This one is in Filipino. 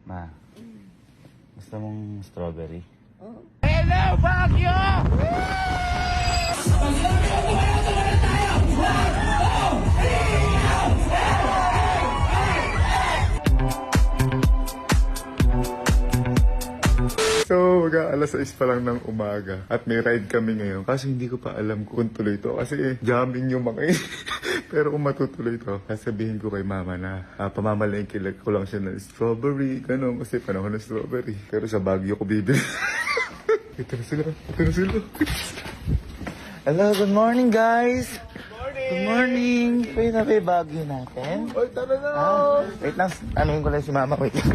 Ma, gusto mong strawberry? Hello, Baguio! So, alas 6 pa lang ng umaga at may ride kami ngayon. Kasi hindi ko pa alam kung tuloy to kasi jamming yung mga Pero kung matutuloy to, sasabihin ko kay mama na pamamalengke ko lang siya ng strawberry, gano'n, kasi panahon ng strawberry. Pero sa Baguio ko bibili. Ito na sila. Hello, good morning guys! Good morning! Wait na ba yung Baguio natin? Ay, tara na! Wait lang, anuhin ko lang si mama. Wait lang.